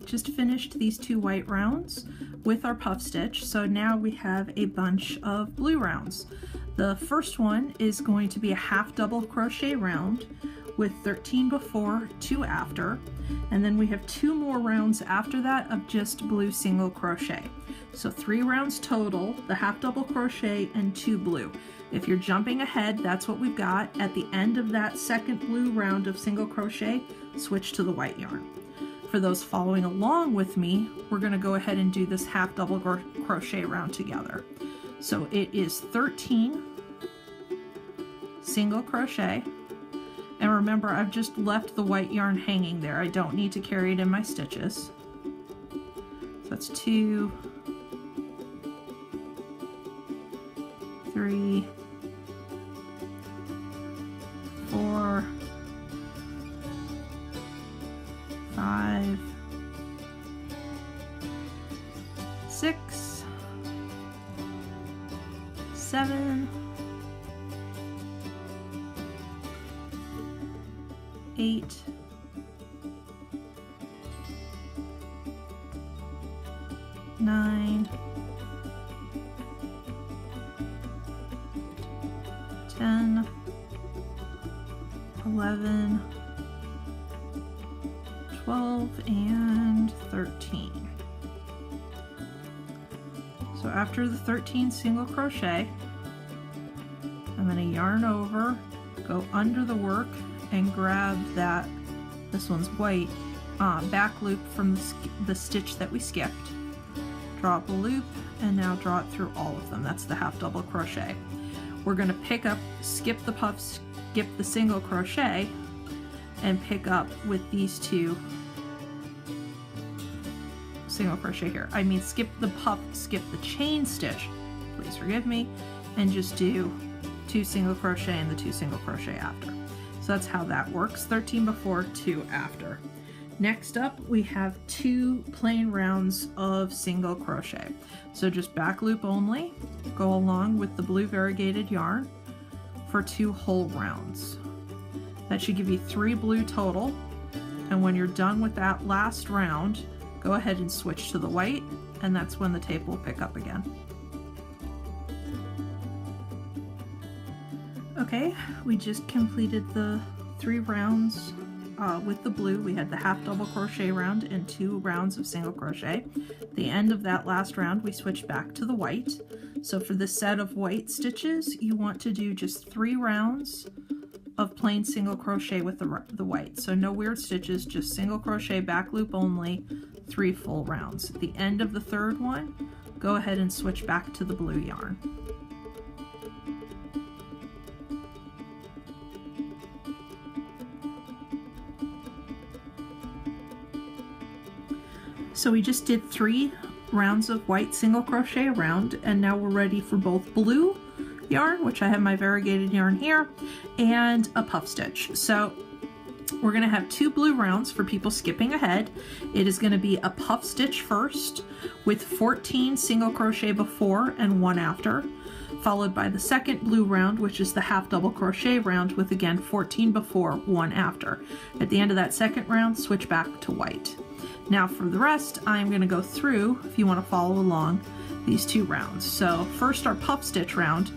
just finished these 2 white rounds with our puff stitch, so now we have a bunch of blue rounds. The first one is going to be a half double crochet round with 13 before, 2 after, and then we have 2 more rounds after that of just blue single crochet. So 3 rounds total, the half double crochet and 2 blue. If you're jumping ahead, that's what we've got. At the end of that second blue round of single crochet, switch to the white yarn. For those following along with me, we're going to go ahead and do this half double crochet round together. So it is 13 single crochet, and remember, I've just left the white yarn hanging there. I don't need to carry it in my stitches. So that's 2, 3, 4, 5, 6, 7, 8, 9, 10, 11, 12, and 13. So after the 13 single crochet, I'm going to yarn over, go under the work, and grab that, this one's white, back loop from the stitch that we skipped. Draw up a loop, and now draw it through all of them. That's the half double crochet. We're going to pick up, skip the puff, skip the single crochet, and pick up with these 2 single crochet here. I mean, skip the puff, skip the chain stitch, please forgive me, and just do 2 single crochet and the 2 single crochet after. So that's how that works, 13 before, 2 after. Next up, we have 2 plain rounds of single crochet. So just back loop only, go along with the blue variegated yarn for 2 whole rounds. That should give you 3 blue total, and when you're done with that last round, go ahead and switch to the white, and that's when the tape will pick up again. Okay, we just completed the 3 rounds with the blue. We had the half double crochet round and 2 rounds of single crochet. At the end of that last round, we switched back to the white. So for this set of white stitches, you want to do just 3 rounds of plain single crochet with the white. So no weird stitches, just single crochet, back loop only, 3 full rounds. At the end of the 3rd one, go ahead and switch back to the blue yarn. So we just did 3 rounds of white single crochet around, and now we're ready for both blue yarn, which I have my variegated yarn here, and a puff stitch. So we're going to have 2 blue rounds for people skipping ahead. It is going to be a puff stitch first with 14 single crochet before and 1 after, followed by the second blue round, which is the half double crochet round with again 14 before, 1 after. At the end of that second round, switch back to white. Now for the rest, I'm going to go through, if you want to follow along, these 2 rounds. So first our puff stitch round,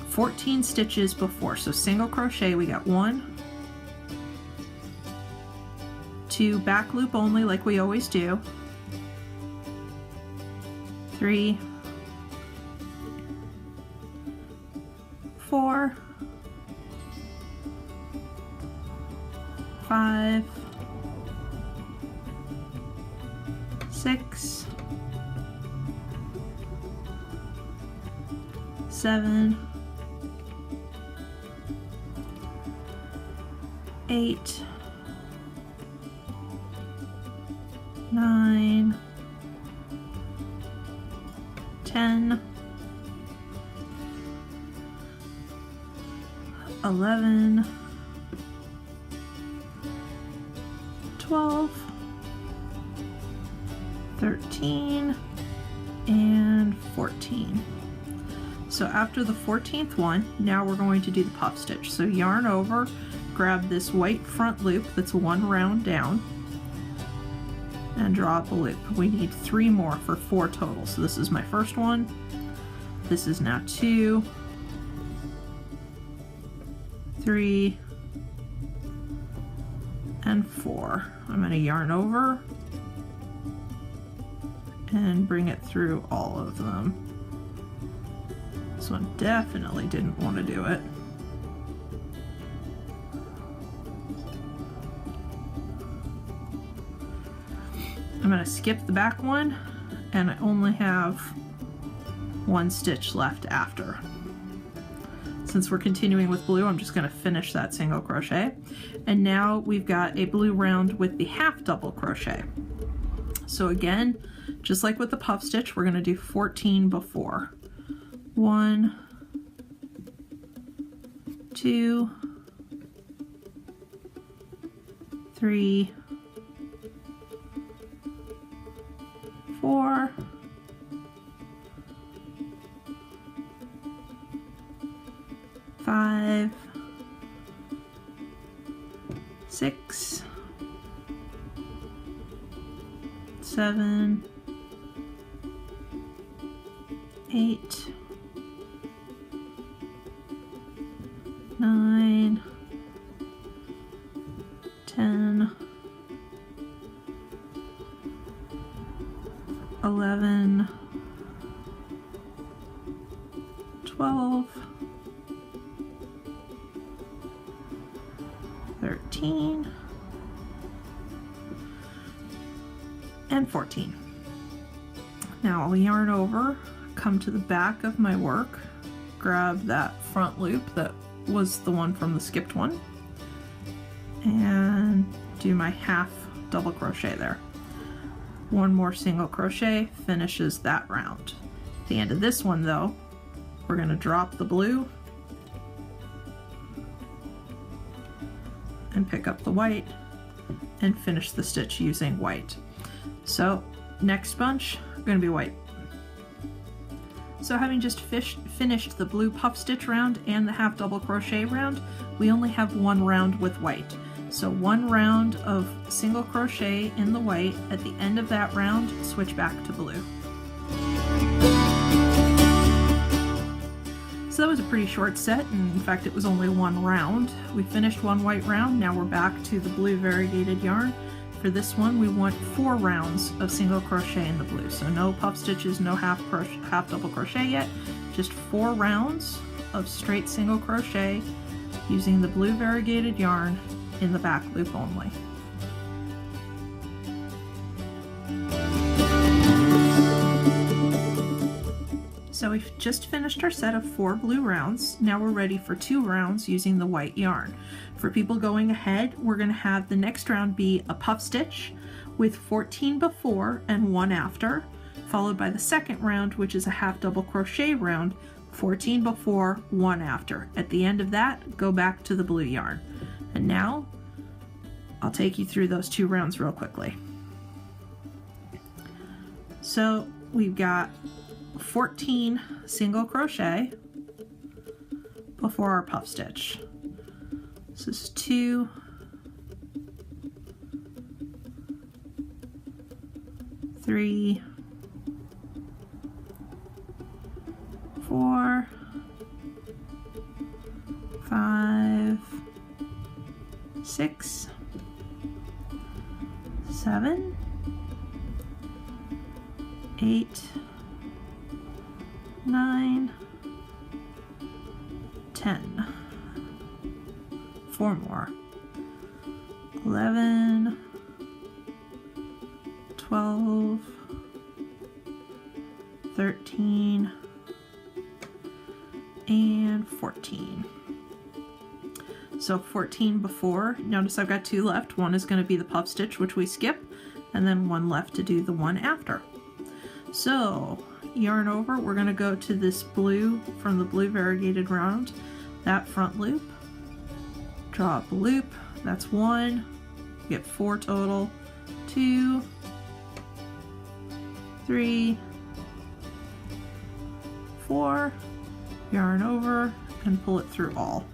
14 stitches before. So single crochet, we got 1, 2, back loop only like we always do, 3, 4, 5, 6, 7, 8, 9, 10, 11, 12, 13, and 14. So after the 14th one, now we're going to do the puff stitch. So yarn over, grab this white front loop that's 1 round down, and draw up a loop. We need 3 more for 4 total. So this is my first one. This is now 2, 3, and 4. I'm going to yarn over and bring it through all of them. This one definitely didn't want to do it. I'm going to skip the back one, and I only have 1 stitch left after. Since we're continuing with blue, I'm just going to finish that single crochet. And now we've got a blue round with the half double crochet. So again, just like with the puff stitch, we're going to do 14 before. 1, 2, 3, 4, 5, 6, 7, 8, 9, 10, 11, 12, 13, and 14. Now I'll yarn over, come to the back of my work, grab that front loop that was the one from the skipped one, and do my half double crochet there. 1 more single crochet finishes that round. At the end of this one though, we're going to drop the blue and pick up the white and finish the stitch using white. So next bunch, going to be white. So having just finished the blue puff stitch round and the half double crochet round, we only have 1 round with white. So 1 round of single crochet in the white. At the end of that round, switch back to blue. So that was a pretty short set, and in fact it was only 1 round. We finished 1 white round, now we're back to the blue variegated yarn. For this one we want 4 rounds of single crochet in the blue. So no puff stitches, no half double crochet yet, just 4 rounds of straight single crochet using the blue variegated yarn in the back loop only. So we've just finished our set of 4 blue rounds. Now we're ready for 2 rounds using the white yarn. For people going ahead, we're going to have the next round be a puff stitch with 14 before and 1 after, followed by the second round, which is a half double crochet round, 14 before, 1 after. At the end of that, go back to the blue yarn. And now I'll take you through those 2 rounds real quickly. So we've got 14 single crochet before our puff stitch. This is 2, 3, 4, 5, 6, 7, 8, 9, 10, 4 more, 11, 12, 13, and 14. So 14 before. Notice I've got 2 left. 1 is going to be the puff stitch, which we skip, and then 1 left to do the 1 after. So yarn over, we're going to go to this blue from the blue variegated round, that front loop, draw up a loop, that's 1, we get 4 total, 2, 3, 4, yarn over and pull it through all.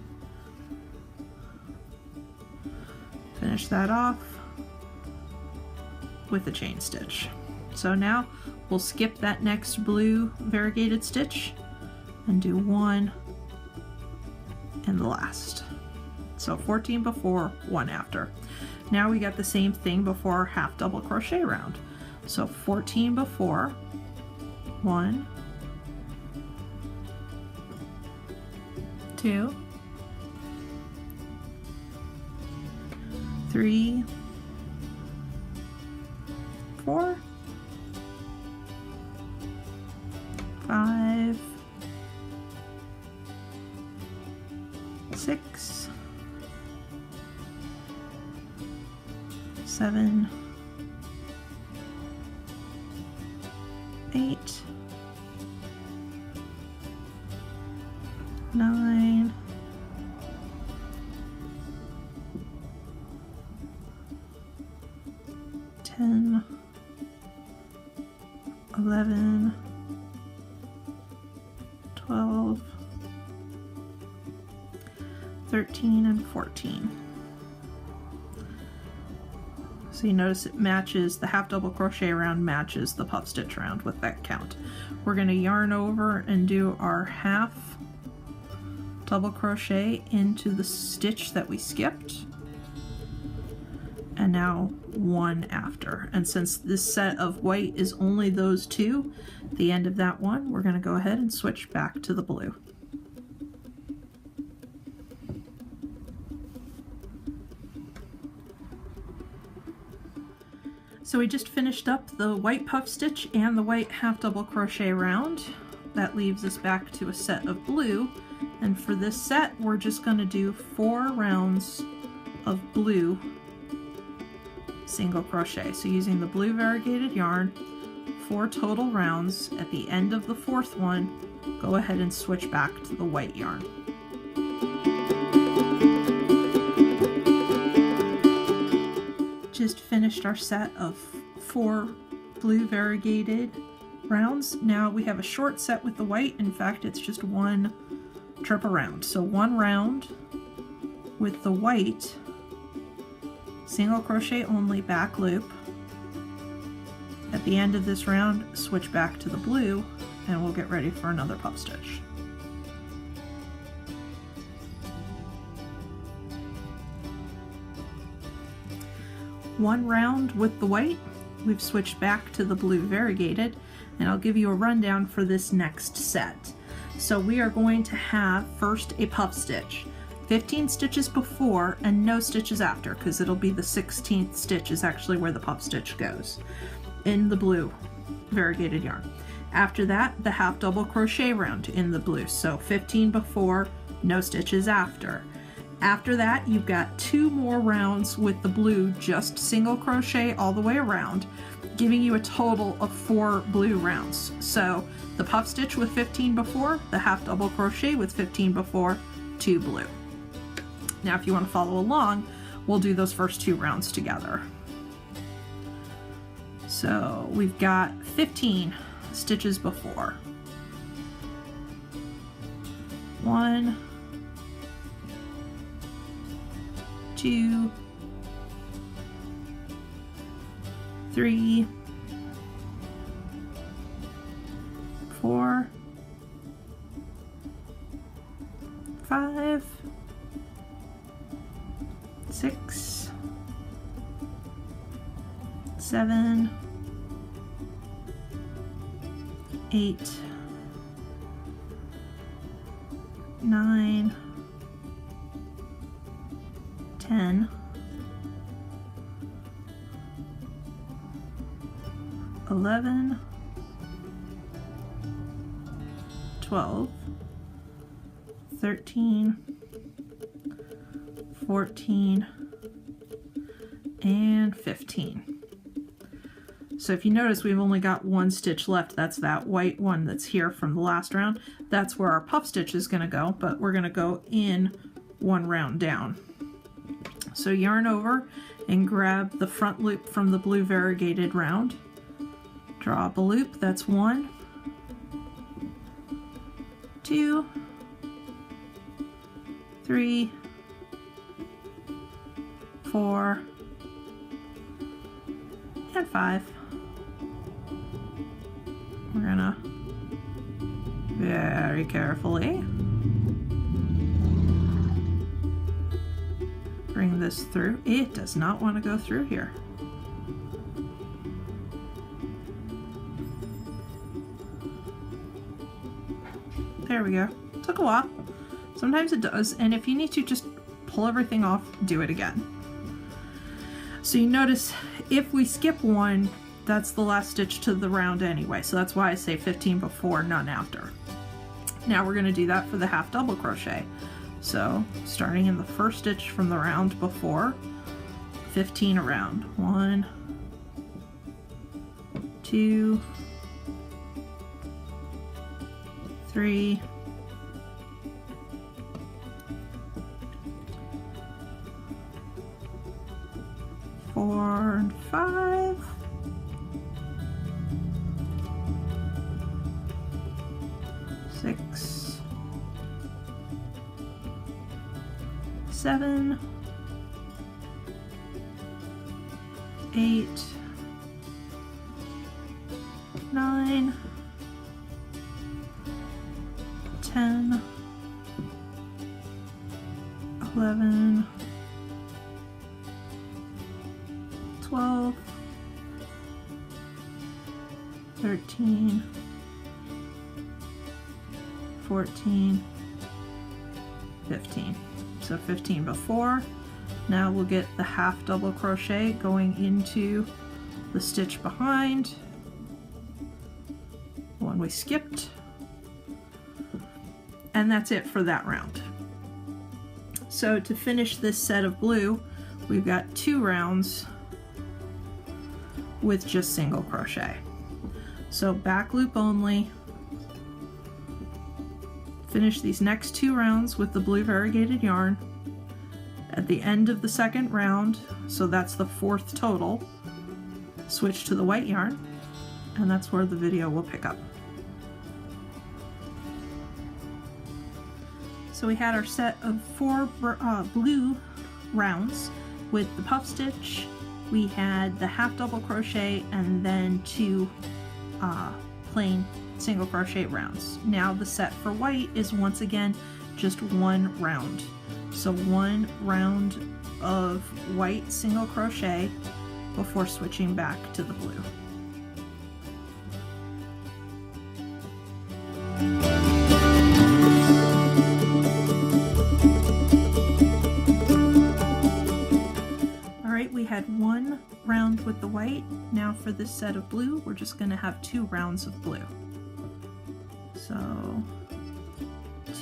Finish that off, with a chain stitch. So now we'll skip that next blue variegated stitch and do 1 in the last. So 14 before, 1 after. Now we got the same thing before our half double crochet round. So 14 before, 1, 2, 3, 4, 5, 6, 7, 8, 9, 10, 11, 12, 13, and 14. So you notice it matches, the half double crochet round matches the puff stitch round with that count. We're going to yarn over and do our half double crochet into the stitch that we skipped, and now 1 after. And since this set of white is only those 2, the end of that one, we're going to go ahead and switch back to the blue. So we just finished up the white puff stitch and the white half double crochet round. That leaves us back to a set of blue, and for this set we're just going to do 4 rounds of blue single crochet. So using the blue variegated yarn, 4 total rounds. At the end of the 4th one, go ahead and switch back to the white yarn. Just finished our set of 4 blue variegated rounds. Now we have a short set with the white. In fact, it's just 1 trip around. So 1 round with the white single crochet only back loop. At the end of this round, switch back to the blue and we'll get ready for another puff stitch. One round with the white, we've switched back to the blue variegated, and I'll give you a rundown for this next set. So we are going to have first a puff stitch, 15 stitches before and no stitches after, because it'll be the 16th stitch is actually where the puff stitch goes in the blue variegated yarn. After that, the half double crochet round in the blue, so 15 before, no stitches after. After that, you've got 2 more rounds with the blue, just single crochet all the way around, giving you a total of 4 blue rounds. So the puff stitch with 15 before, the half double crochet with 15 before, 2 blue. Now if you want to follow along, we'll do those first 2 rounds together. So we've got 15 stitches before. 1, 2, 3, 4, 5, 6, 7, 8, 9, 10, 11, 12, 13, 14, and 15. So if you notice, we've only got 1 stitch left. That's that white one that's here from the last round. That's where our puff stitch is going to go, but we're going to go in 1 round down. So yarn over and grab the front loop from the blue variegated round. Draw up a loop, that's 1, 2, 3, 4, and 5. We're gonna very carefully bring this through. It does not want to go through here. There we go. Took a while. Sometimes it does, and if you need to just pull everything off, do it again. So you notice if we skip one, that's the last stitch to the round anyway, so that's why I say 15 before, none after. Now we're going to do that for the half double crochet. So starting in the first stitch from the round before, 15 around. 1, 2, 3, 4 and 5, 6, 7, 8, 9, 10, 11, 12, 13, 14, 15. So 15 before. Now we'll get the half double crochet going into the stitch behind, the one we skipped, and that's it for that round. So to finish this set of blue, we've got 2 rounds with just single crochet. So back loop only. Finish these next 2 rounds with the blue variegated yarn. At the end of the second round, so that's the 4th total, switch to the white yarn, and that's where the video will pick up. So we had our set of 4 blue rounds with the puff stitch. We had the half double crochet and then 2 plain single crochet rounds. Now the set for white is once again just 1 round. So 1 round of white single crochet before switching back to the blue. Alright, we had 1 round with the white. Now for this set of blue, we're just going to have 2 rounds of blue. So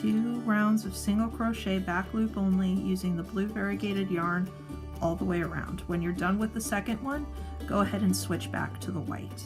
2 rounds of single crochet back loop only using the blue variegated yarn all the way around. When you're done with the second one, go ahead and switch back to the white.